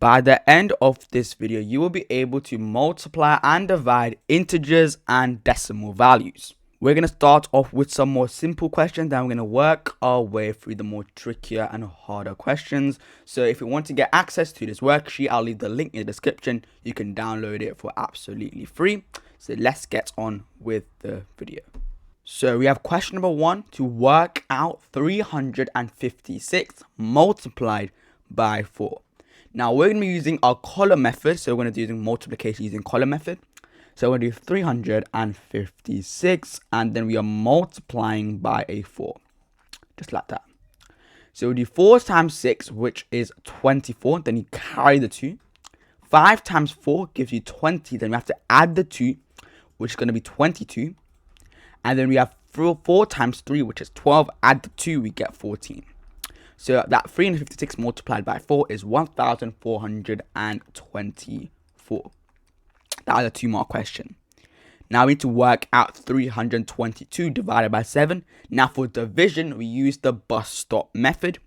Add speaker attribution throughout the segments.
Speaker 1: By the end of this video, you will be able to multiply and divide integers and decimal values. We're going to start off with some more simple questions, then we're going to work our way through the more trickier and harder questions. So if you want to get access to this worksheet, I'll leave the link in the description. You can download it for absolutely free. So let's get on with the video. So we have question number 1 to work out 356 multiplied by 4. Now we're going to be using our column method, so we're going to be using multiplication using column method. So we're going to do 356, and then we are multiplying by a 4, just like that. So we do 4 times 6, which is 24, then you carry the 2. 5 times 4 gives you 20, then we have to add the 2, which is going to be 22. And then we have 4 times 3, which is 12, add the 2, we get 14. So that 356 multiplied by 4 is 1,424. That was a 2-mark question. Now we need to work out 322 divided by 7. Now for division, we use the bus stop method.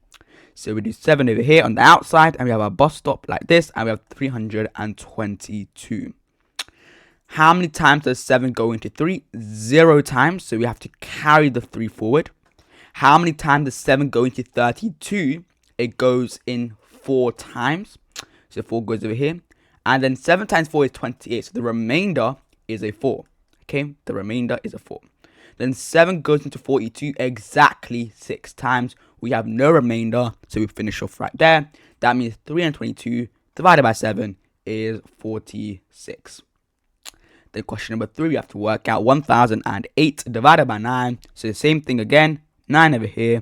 Speaker 1: So we do 7 over here on the outside, and we have our bus stop like this, and we have 322. How many times does 7 go into 3? 0 times, so we have to carry the 3 forward. How many times does 7 go into 32? It goes in 4 times. So 4 goes over here. And then 7 times 4 is 28. So the remainder is a 4. Okay, the remainder is a 4. Then 7 goes into 42 exactly 6 times. We have no remainder, so we finish off right there. That means 322 divided by 7 is 46. Then question number 3, we have to work out 1008 divided by 9. So the same thing again. 9 over here,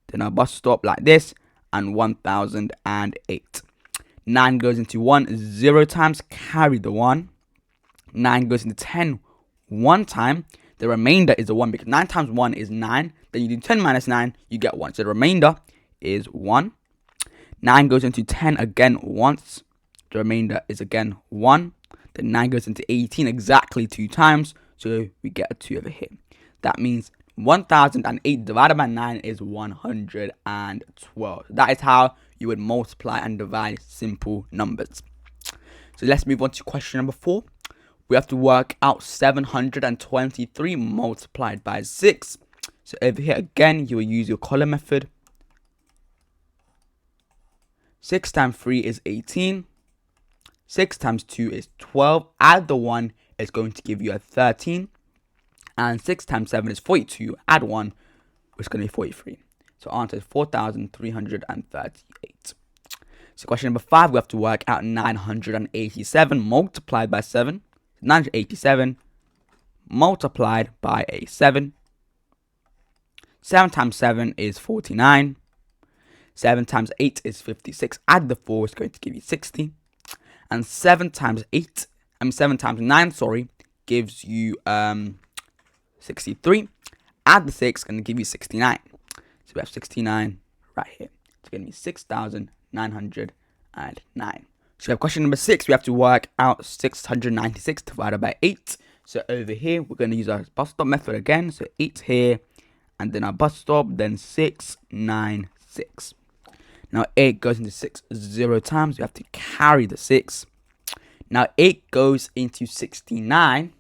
Speaker 1: then our bus stop like this, and 1008. 9 goes into 1 0 times, carry the 1. 9 goes into 10 1 time. The remainder is a 1 because 9 times 1 is 9. Then you do 10 minus 9, you get 1. So the remainder is 1. 9 goes into 10 again once. The remainder is again 1. Then 9 goes into 18 exactly 2 times. So we get a 2 over here. That means 1008 divided by 9 is 112. That is how you would multiply and divide simple numbers. So let's move on to question number 4. We have to work out 723 multiplied by 6. So over here again, you will use your column method. 6 times 3 is 18. 6 times 2 is 12. Add the 1, it's going to give you a 13. And 6 times 7 is 42. Add 1, which is going to be 43. So answer is 4,338. So question number 5, we have to work out 987 multiplied by 7. 987 multiplied by a 7. 7 times 7 is 49. 7 times 8 is 56. Add the 4, it's going to give you 60. And 7 times 9, gives you 63. Add the 6, going to give you 69. So we have 69 right here. It's going to be 6,909. So we have question number 6. We have to work out 696 divided by 8. So over here, we're going to use our bus stop method again. So 8 here, and then our bus stop, then 696. Now 8 goes into 6 0 times. We have to carry the 6. Now 8 goes into 69.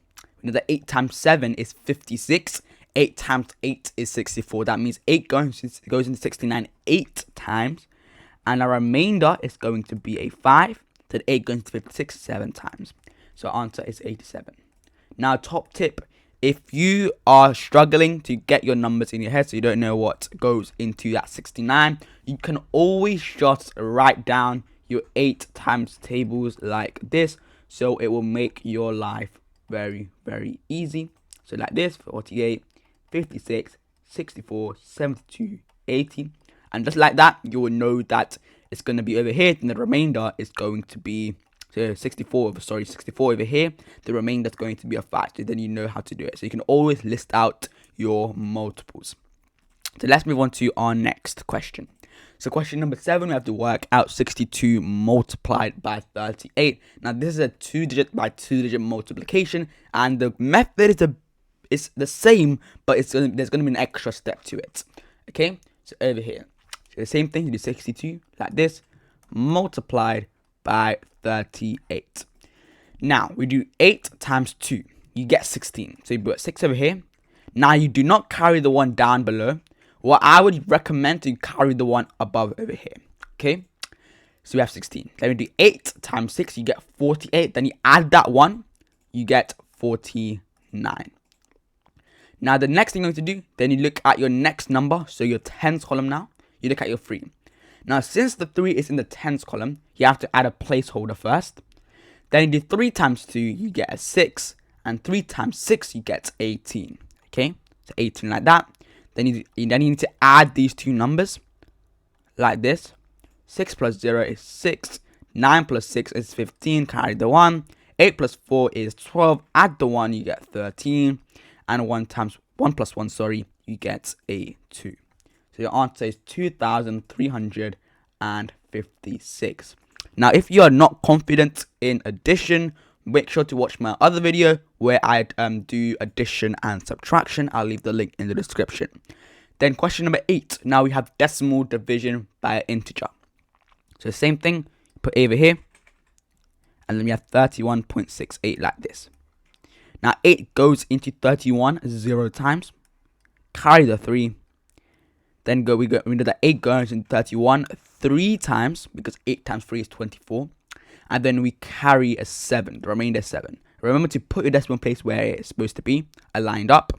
Speaker 1: We know that 8 times 7 is 56. 8 times 8 is 64. That means 8 goes into 69 8 times. And our remainder is going to be a 5. Then 8 goes into 56 7 times. So our answer is 87. Now top tip. If you are struggling to get your numbers in your head, so you don't know what goes into that 69, you can always just write down your 8 times tables like this. So it will make your life very, very easy. So like this, 48, 56, 64, 72, 80. And just like that, you will know that it's going to be over here. And the remainder is going to be 64 over here. The remainder is going to be a 5. So then you know how to do it. So you can always list out your multiples. So let's move on to our next question. So question number 7, we have to work out 62 multiplied by 38. Now this is a 2-digit by 2-digit multiplication, and the method is the same, but there's going to be an extra step to it. Okay, so over here, so the same thing, you do 62 like this, multiplied by 38. Now, we do 8 times 2. You get 16. So you put 6 over here. Now, you do not carry the one down below. What I would recommend to carry the one above over here. Okay? So we have 16. Then we do 8 times 6. You get 48. Then you add that 1. You get 49. Now, the next thing you're going to do, then you look at your next number. So your tens column now. You look at your 3. Now, since the 3 is in the tens column, you have to add a placeholder first. Then you do 3 times 2, you get a 6. And 3 times 6, you get 18. Okay? So 18 like that. Then you need to add these two numbers. Like this. 6 plus 0 is 6. 9 plus 6 is 15. Carry the 1. 8 plus 4 is 12. Add the 1, you get 13. And 1 plus 1, you get a 2. So your answer is 2,356. Now, if you are not confident in addition, make sure to watch my other video where I do addition and subtraction. I'll leave the link in the description. Then question number 8. Now we have decimal division by an integer. So same thing, put A over here. And then we have 31.68 like this. Now 8 goes into 31 0 times. Carry the 3. Then we know that 8 goes into 31 3 times, because 8 times 3 is 24. And then we carry a 7, the remainder 7. Remember to put your decimal place where it's supposed to be, aligned up.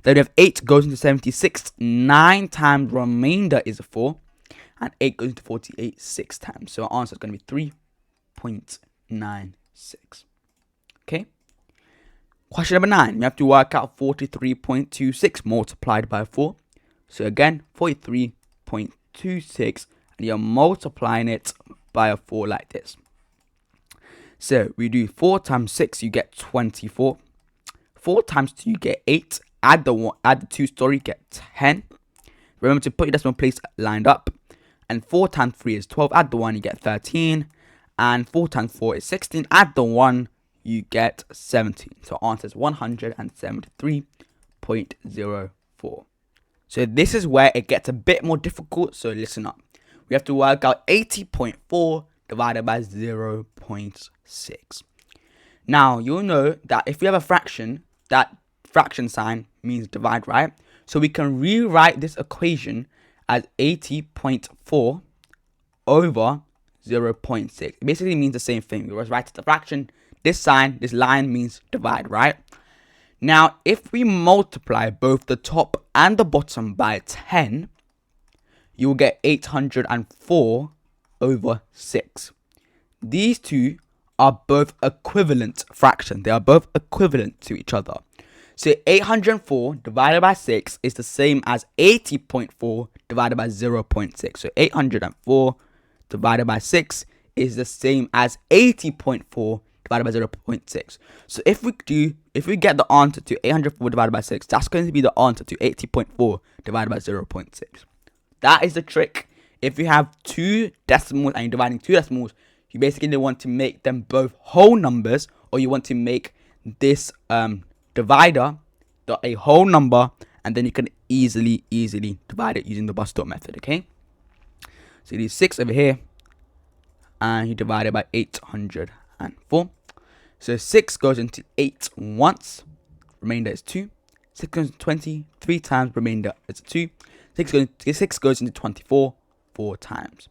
Speaker 1: Then we have 8 goes into 76, 9 times, remainder is a 4. And 8 goes into 48, 6 times. So our answer is going to be 3.96. Okay. Question number 9. We have to work out 43.26 multiplied by 4. So again, 43.26. And you're multiplying it by a 4 like this. So we do 4 times 6, you get 24. 4 times 2, you get 8. Add the 2, get 10. Remember to put your decimal place lined up. And 4 times 3 is 12. Add the 1, you get 13. And 4 times 4 is 16. Add the 1, you get 17. So answer is 173.04. So this is where it gets a bit more difficult. So listen up. We have to work out 80.4 divided by 0.6. Now, you'll know that if we have a fraction, that fraction sign means divide, right? So we can rewrite this equation as 80.4 over 0.6. It basically means the same thing. We write it as a fraction. This line means divide, right? Now, if we multiply both the top and the bottom by 10, you will get 804 over 6. These two are both equivalent fractions. They are both equivalent to each other. So 804 divided by 6 is the same as 80.4 divided by 0.6. So 804 divided by 6 is the same as 80.4 divided by 0.6. So if we get the answer to 804 divided by 6, that's going to be the answer to 80.4 divided by 0.6. That is the trick. If you have two decimals and you're dividing two decimals, you basically want to make them both whole numbers, or you want to make this divider a whole number, and then you can easily divide it using the bus stop method, okay? So you do 6 over here, and you divide it by 804. So 6 goes into 8 once, remainder is 2. 6 goes into 20 3 times, remainder is 2. 6 goes into 24 4 times.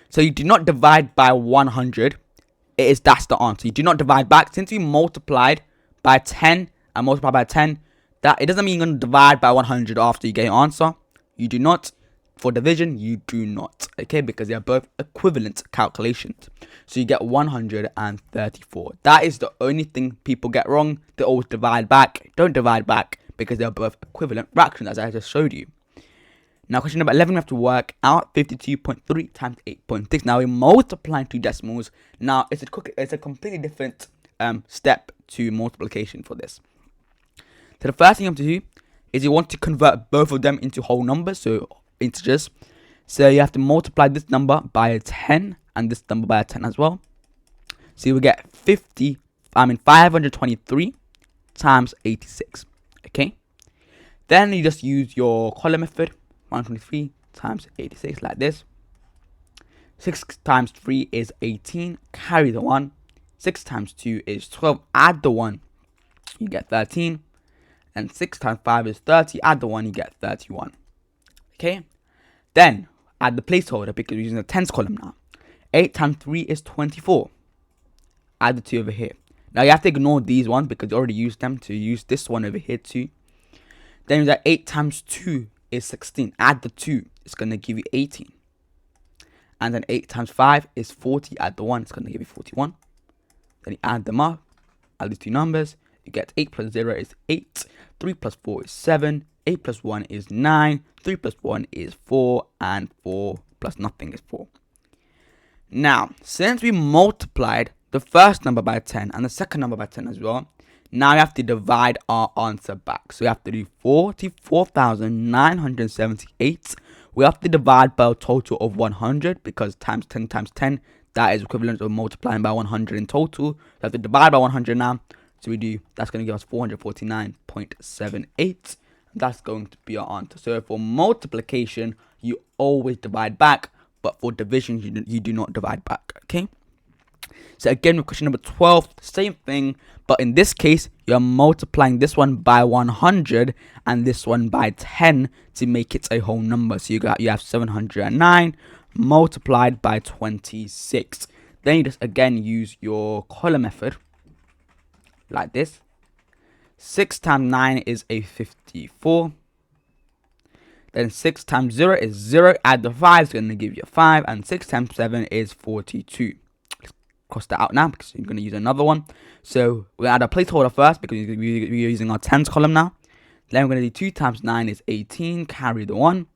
Speaker 1: So you do not divide by 100. That's the answer. You do not divide back. Since you multiplied by 10 and multiply by 10, that it doesn't mean you're going to divide by 100 after you get your answer. You do not. For division, you do not. Okay, because they are both equivalent calculations. So you get 134. That is the only thing people get wrong. They always divide back. Don't divide back, because they are both equivalent fractions, as I just showed you. Now, question number 11, we have to work out 52.3 times 8.6. Now, we're multiplying two decimals. Now, it's a completely different step to multiplication for this. So, the first thing you have to do is you want to convert both of them into whole numbers, so integers. So, you have to multiply this number by a 10 and this number by a 10 as well. So, you will get 523 times 86. Okay? Then, you just use your column method. 123 times 86 like this. 6 times 3 is 18, carry the 1. 6 times 2 is 12, add the 1, you get 13. And 6 times 5 is 30, add the 1, you get 31. Okay, then add the placeholder because we're using the tens column now. 8 times 3 is 24, add the 2 over here. Now you have to ignore these ones because you already used them to use this one over here too. Then you got 8 times 2 is 16, add the 2, it's going to give you 18. And then 8 times 5 is 40, add the 1, it's going to give you 41. Then you add them up, add these two numbers, you get 8 plus 0 is 8, 3 plus 4 is 7, 8 plus 1 is 9, 3 plus 1 is 4, and 4 plus nothing is 4. Now, since we multiplied the first number by 10 and the second number by 10 as well, now we have to divide our answer back. So we have to do 44,978. We have to divide by a total of 100 because times 10 times 10, that is equivalent of multiplying by 100 in total. We have to divide by 100 now. So we do, that's going to give us 449.78. That's going to be our answer. So for multiplication, you always divide back, but for division, you do not divide back, okay? So again, with question number 12, same thing, but in this case, you're multiplying this one by 100 and this one by 10 to make it a whole number. So you have 709 multiplied by 26. Then you just again use your column method like this. 6 times 9 is a 54. Then 6 times 0 is 0. Add the 5, it's going to give you a 5. And 6 times 7 is 42. Let's cross that out now because you're going to use another one. So we'll add a placeholder first because we're using our tens column now. Then we're going to do 2 times 9 is 18. Carry the 1.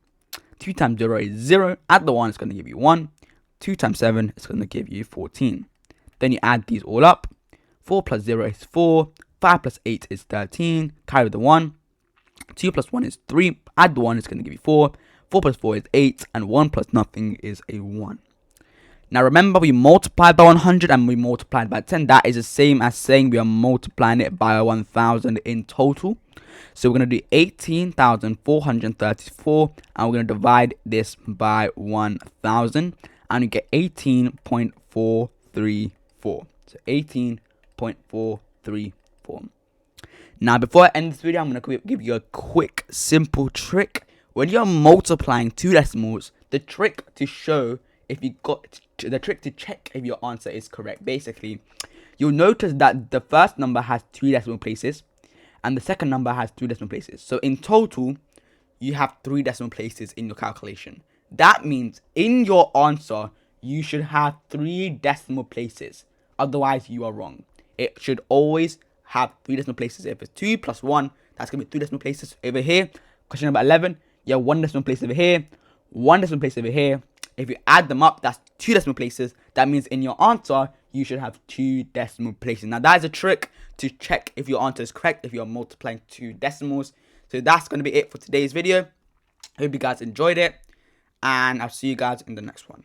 Speaker 1: 2 times 0 is 0. Add the 1, it's going to give you 1. 2 times 7 is going to give you 14. Then you add these all up. 4 plus 0 is 4. 5 plus 8 is 13. Carry the 1. 2 plus 1 is 3. Add the 1, it's going to give you 4. 4 plus 4 is 8. And 1 plus nothing is a 1. Now remember, we multiplied by 100 and we multiplied by 10. That is the same as saying we are multiplying it by 1,000 in total. So we're going to do 18,434. And we're going to divide this by 1,000. And we get 18.434. So 18.434. Now, before I end this video, I'm going to give you a quick, simple trick. When you're multiplying two decimals, the trick to show if you got the trick to check if your answer is correct. Basically, you'll notice that the first number has 2 decimal places, and the second number has 2 decimal places. So in total, you have 3 decimal places in your calculation. That means in your answer, you should have 3 decimal places. Otherwise, you are wrong. It should always have 3 decimal places. If it's 2 plus 1, that's going to be 3 decimal places over here. Question number 11, you have 1 decimal place over here, 1 decimal place over here. If you add them up, that's 2 decimal places. That means in your answer, you should have 2 decimal places. Now, that is a trick to check if your answer is correct, if you're multiplying 2 decimals. So that's going to be it for today's video. I hope you guys enjoyed it, and I'll see you guys in the next one.